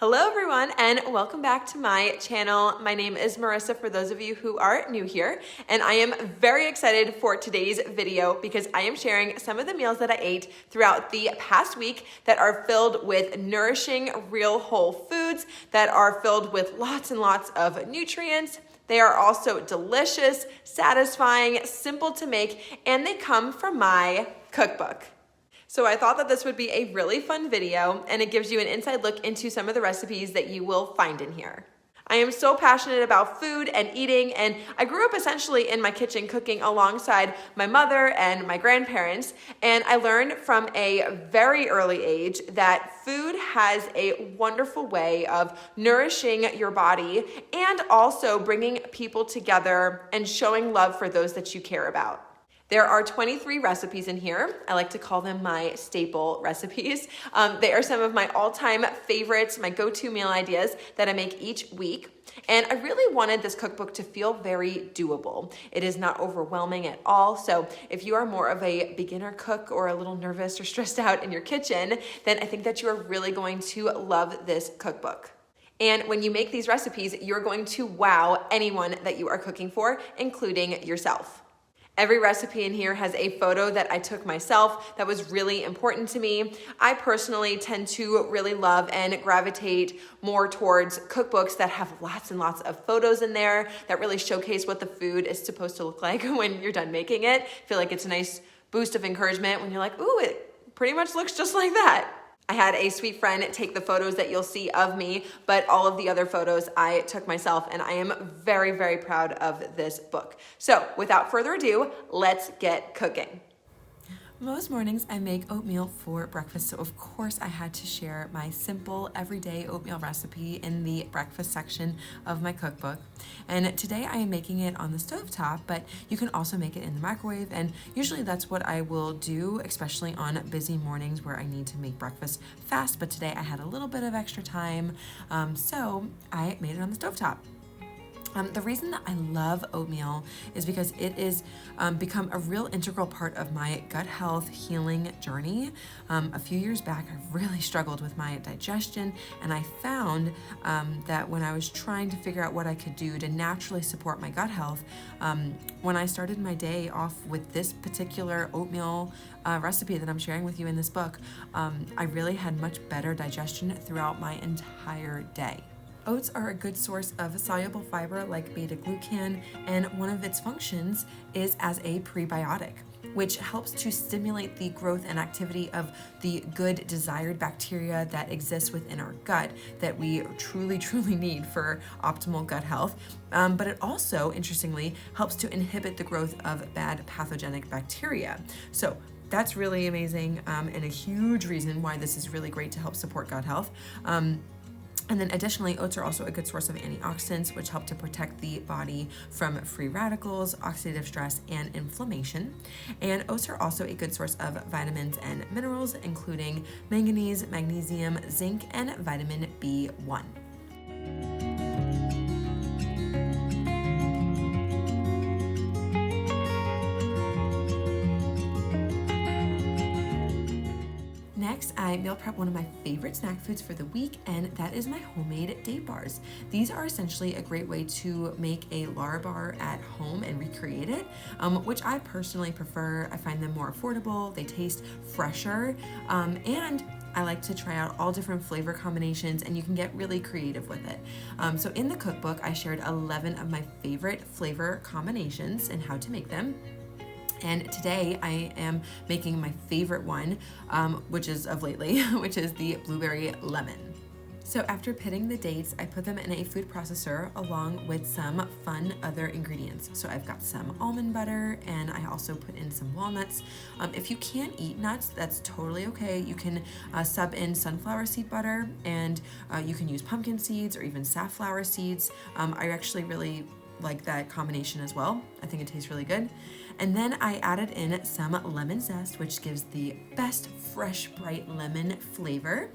Hello everyone and welcome back to my channel. My name is Marissa for those of you who are new here, and I am very excited for today's video because I am sharing some of the meals that I ate throughout the past week that are filled with nourishing real whole foods that are filled with lots and lots of nutrients. They are also delicious, satisfying, simple to make, and they come from my cookbook. So I thought that this would be a really fun video, and it gives you an inside look into some of the recipes that you will find in here. I am so passionate about food and eating, and I grew up essentially in my kitchen cooking alongside my mother and my grandparents, and I learned from a very early age that food has a wonderful way of nourishing your body and also bringing people together and showing love for those that you care about. There are 23 recipes in here. I like to call them my staple recipes. They are some of my all-time favorites, my go-to meal ideas that I make each week. And I really wanted this cookbook to feel very doable. It is not overwhelming at all. So if you are more of a beginner cook or a little nervous or stressed out in your kitchen, then I think that you are really going to love this cookbook. And when you make these recipes, you're going to wow anyone that you are cooking for, including yourself. Every recipe in here has a photo that I took myself that was really important to me. I personally tend to really love and gravitate more towards cookbooks that have lots and lots of photos in there that really showcase what the food is supposed to look like when you're done making it. I feel like it's a nice boost of encouragement when you're like, ooh, it pretty much looks just like that. I had a sweet friend take the photos that you'll see of me, but all of the other photos I took myself, and I am very, very proud of this book. So without further ado, let's get cooking. Most mornings I make oatmeal for breakfast, so of course I had to share my simple everyday oatmeal recipe in the breakfast section of my cookbook. And today I am making it on the stovetop, but you can also make it in the microwave, and usually that's what I will do, especially on busy mornings where I need to make breakfast fast, but today I had a little bit of extra time, so I made it on the stovetop. The reason that I love oatmeal is because it is become a real integral part of my gut health healing journey. A few years back, I really struggled with my digestion, and I found that when I was trying to figure out what I could do to naturally support my gut health, when I started my day off with this particular oatmeal recipe that I'm sharing with you in this book, I really had much better digestion throughout my entire day. Oats are a good source of soluble fiber like beta-glucan, and one of its functions is as a prebiotic, which helps to stimulate the growth and activity of the good desired bacteria that exists within our gut that we truly, truly need for optimal gut health. But it also, interestingly, helps to inhibit the growth of bad pathogenic bacteria. So that's really amazing, and a huge reason why this is really great to help support gut health. And then additionally, oats are also a good source of antioxidants, which help to protect the body from free radicals, oxidative stress, and inflammation. And oats are also a good source of vitamins and minerals, including manganese, magnesium, zinc, and vitamin B1. Next, I meal prep one of my favorite snack foods for the week, and that is my homemade date bars. These are essentially a great way to make a Lara bar at home and recreate it, which I personally prefer. I find them more affordable, they taste fresher, and I like to try out all different flavor combinations, and you can get really creative with it. So in the cookbook, I shared 11 of my favorite flavor combinations and how to make them. And today I am making my favorite one, which is of lately, which is the blueberry lemon. So after pitting the dates, I put them in a food processor along with some fun other ingredients. So I've got some almond butter, and I also put in some walnuts. If you can't eat nuts, that's totally okay. You can sub in sunflower seed butter, and you can use pumpkin seeds or even safflower seeds. I actually really like that combination as well. I think it tastes really good. And then I added in some lemon zest, which gives the best fresh, bright lemon flavor.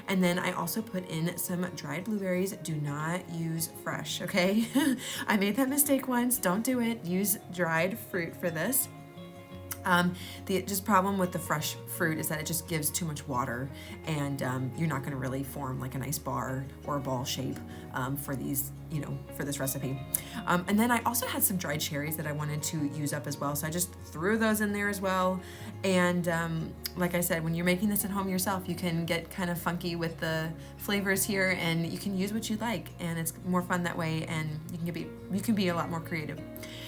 And then I also put in some dried blueberries. Do not use fresh, okay? I made that mistake once. Don't do it. Use dried fruit for this. The just problem with the fresh fruit is that it just gives too much water, and you're not going to really form like a nice bar or a ball shape for these, for this recipe. And then I also had some dried cherries that I wanted to use up as well, so I just threw those in there as well. And like I said, when you're making this at home yourself, you can get kind of funky with the flavors here, and you can use what you like, and it's more fun that way, and you can be a lot more creative.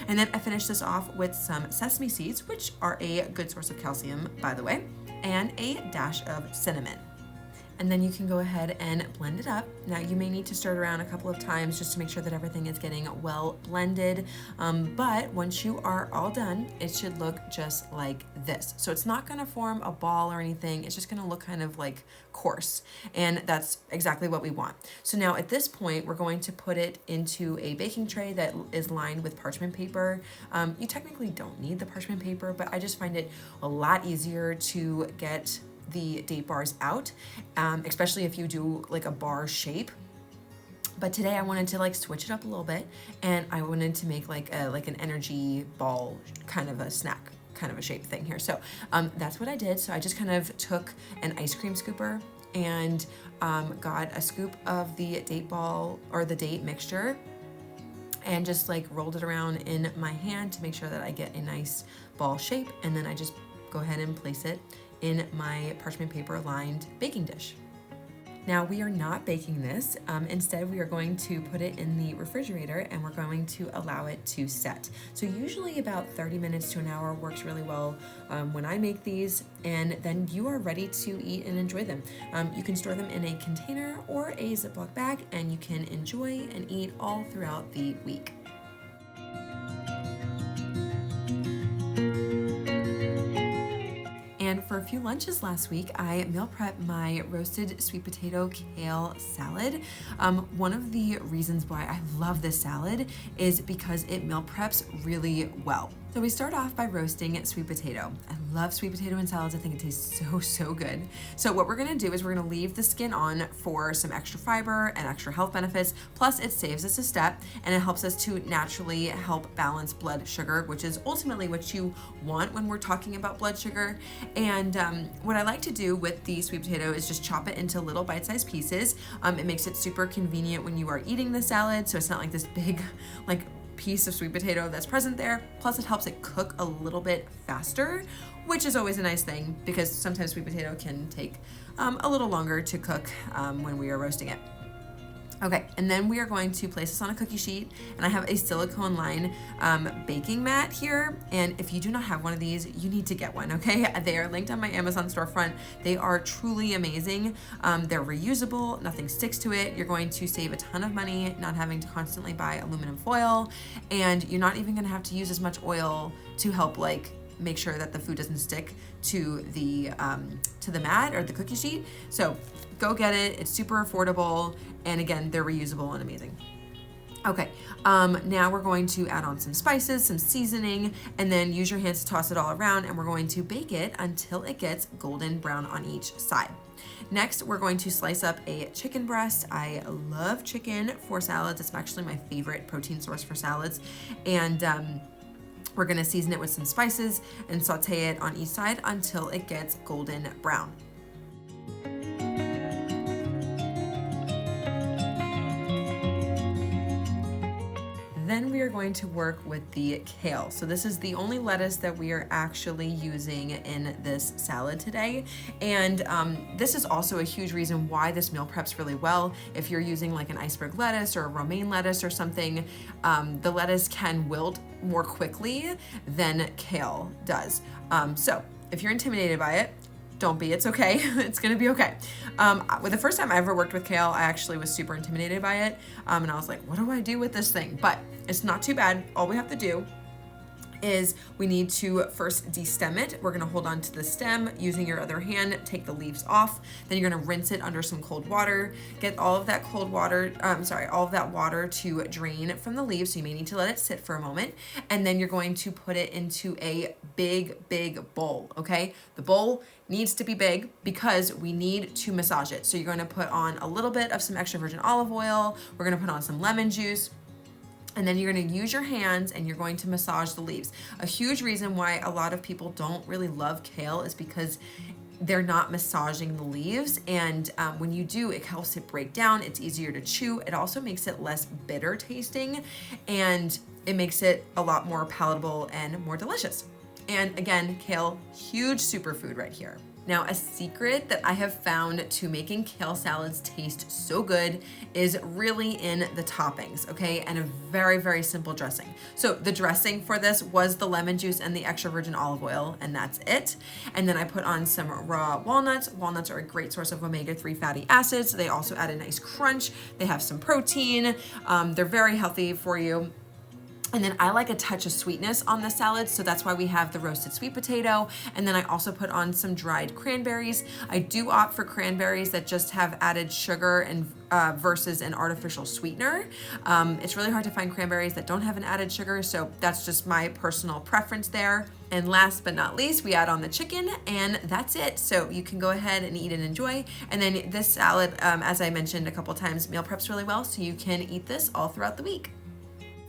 And then I finished this off with some sesame seeds, which are a good source of calcium, by the way, and a dash of cinnamon. And then you can go ahead and blend it up. Now you may need to stir it around a couple of times just to make sure that everything is getting well blended. But once you are all done, it should look just like this. So it's not gonna form a ball or anything. It's just gonna look kind of like coarse. And that's exactly what we want. So now at this point, we're going to put it into a baking tray that is lined with parchment paper. You technically don't need the parchment paper, but I just find it a lot easier to get the date bars out, especially if you do like a bar shape. But today I wanted to like switch it up a little bit, and I wanted to make like an energy ball kind of a snack kind of a shape thing here. So that's what I did. So I just kind of took an ice cream scooper and got a scoop of the date ball or the date mixture and just like rolled it around in my hand to make sure that I get a nice ball shape, and then I just go ahead and place it in my parchment paper lined baking dish. Now we are not baking this. Instead, we are going to put it in the refrigerator, and we're going to allow it to set. So usually about 30 minutes to an hour works really well when I make these, and then you are ready to eat and enjoy them. You can store them in a container or a Ziploc bag, and you can enjoy and eat all throughout the week. And for a few lunches last week, I meal prepped my roasted sweet potato kale salad. One of the reasons why I love this salad is because it meal preps really well. So we start off by roasting sweet potato. I love sweet potato in salads. I think it tastes so good. So what we're gonna do is we're gonna leave the skin on for some extra fiber and extra health benefits. Plus it saves us a step, and it helps us to naturally help balance blood sugar, which is ultimately what you want when we're talking about blood sugar. And what I like to do with the sweet potato is just chop it into little bite-sized pieces. It makes it super convenient when you are eating the salad, so it's not like this big piece of sweet potato that's present there. Plus it helps it cook a little bit faster, which is always a nice thing because sometimes sweet potato can take a little longer to cook when we are roasting it. Okay, and then we are going to place this on a cookie sheet, and I have a silicone line baking mat here, and if you do not have one of these, you need to get one, okay? They are linked on my Amazon storefront. They are truly amazing. They're reusable, nothing sticks to it. You're going to save a ton of money not having to constantly buy aluminum foil, and you're not even gonna have to use as much oil to help make sure that the food doesn't stick to the mat or the cookie sheet. So go get it. It's super affordable, and again, they're reusable and amazing. Okay, now we're going to add on some spices, some seasoning, and then use your hands to toss it all around, and we're going to bake it until it gets golden brown on each side. Next, we're going to slice up a chicken breast. I love chicken for salads. It's actually my favorite protein source for salads. And we're gonna season it with some spices and saute it on each side until it gets golden brown. Then we are going to work with the kale. So this is the only lettuce that we are actually using in this salad today. And this is also a huge reason why this meal preps really well. If you're using like an iceberg lettuce or a romaine lettuce or something, the lettuce can wilt more quickly than kale does. So if you're intimidated by it, don't be, it's okay. It's gonna be okay. The first time I ever worked with kale, I actually was super intimidated by it. And I was like, what do I do with this thing? But it's not too bad. All we have to do is we need to first destem it. We're gonna hold on to the stem using your other hand, take the leaves off. Then you're gonna rinse it under some cold water, get all of that all of that water to drain from the leaves. So you may need to let it sit for a moment. And then you're going to put it into a big bowl, okay? The bowl needs to be big because we need to massage it. So you're gonna put on a little bit of some extra virgin olive oil. We're gonna put on some lemon juice. And then you're gonna use your hands and you're going to massage the leaves. A huge reason why a lot of people don't really love kale is because they're not massaging the leaves. And when you do, it helps it break down. It's easier to chew. It also makes it less bitter tasting, and it makes it a lot more palatable and more delicious. And again, kale, huge superfood right here. Now, a secret that I have found to making kale salads taste so good is really in the toppings, okay? And a very, very simple dressing. So the dressing for this was the lemon juice and the extra virgin olive oil, and that's it. And then I put on some raw walnuts. Walnuts are a great source of omega-3 fatty acids. They also add a nice crunch. They have some protein. They're very healthy for you. And then I like a touch of sweetness on the salad, so that's why we have the roasted sweet potato. And then I also put on some dried cranberries. I do opt for cranberries that just have added sugar and versus an artificial sweetener. It's really hard to find cranberries that don't have an added sugar, so that's just my personal preference there. And last but not least, we add on the chicken, and that's it. So you can go ahead and eat and enjoy. And then this salad, as I mentioned a couple times, meal preps really well, so you can eat this all throughout the week.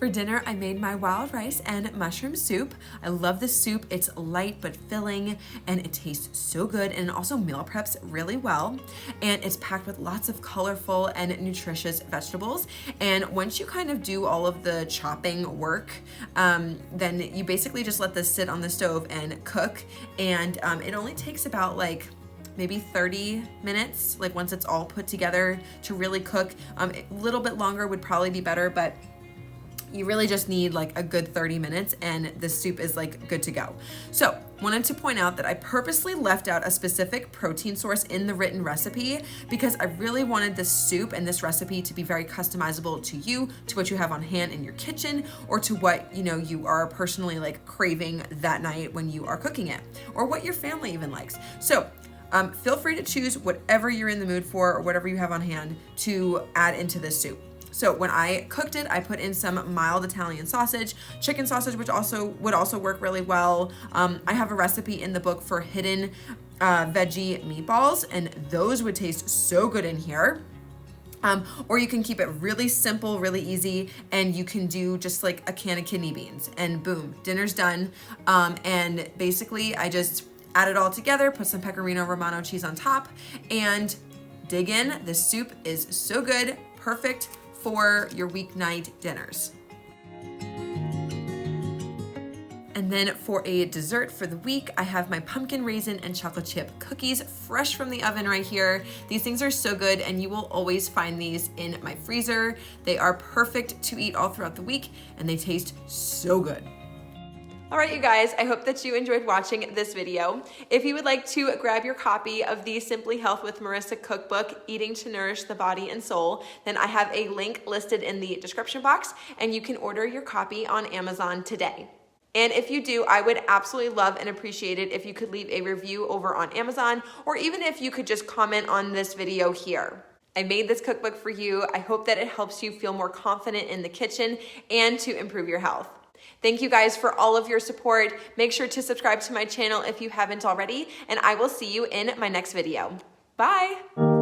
For dinner, I made my wild rice and mushroom soup. I love this soup. It's light but filling, and it tastes so good, and it also meal preps really well. And it's packed with lots of colorful and nutritious vegetables. And once you kind of do all of the chopping work, then you basically just let this sit on the stove and cook. And it only takes about like maybe 30 minutes, like once it's all put together, to really cook. A little bit longer would probably be better, but you really just need like a good 30 minutes and the soup is like good to go. So wanted to point out that I purposely left out a specific protein source in the written recipe because I really wanted this soup and this recipe to be very customizable to you, to what you have on hand in your kitchen, or to what you are personally like craving that night when you are cooking it, or what your family even likes. So feel free to choose whatever you're in the mood for or whatever you have on hand to add into this soup. So when I cooked it, I put in some mild Italian sausage, chicken sausage, which would also work really well. I have a recipe in the book for hidden veggie meatballs, and those would taste so good in here. Or you can keep it really simple, really easy, and you can do just like a can of kidney beans, and boom, dinner's done. And basically I just add it all together, put some Pecorino Romano cheese on top, and dig in. This soup is so good, perfect for your weeknight dinners. And then for a dessert for the week, I have my pumpkin raisin and chocolate chip cookies fresh from the oven right here. These things are so good, and you will always find these in my freezer. They are perfect to eat all throughout the week, and they taste so good. All right, you guys, I hope that you enjoyed watching this video. If you would like to grab your copy of the Simply Health with Marissa cookbook, Eating to Nourish the Body and Soul, then I have a link listed in the description box, and you can order your copy on Amazon today. And if you do, I would absolutely love and appreciate it if you could leave a review over on Amazon, or even if you could just comment on this video here. I made this cookbook for you. I hope that it helps you feel more confident in the kitchen and to improve your health. Thank you guys for all of your support. Make sure to subscribe to my channel if you haven't already, and I will see you in my next video. Bye.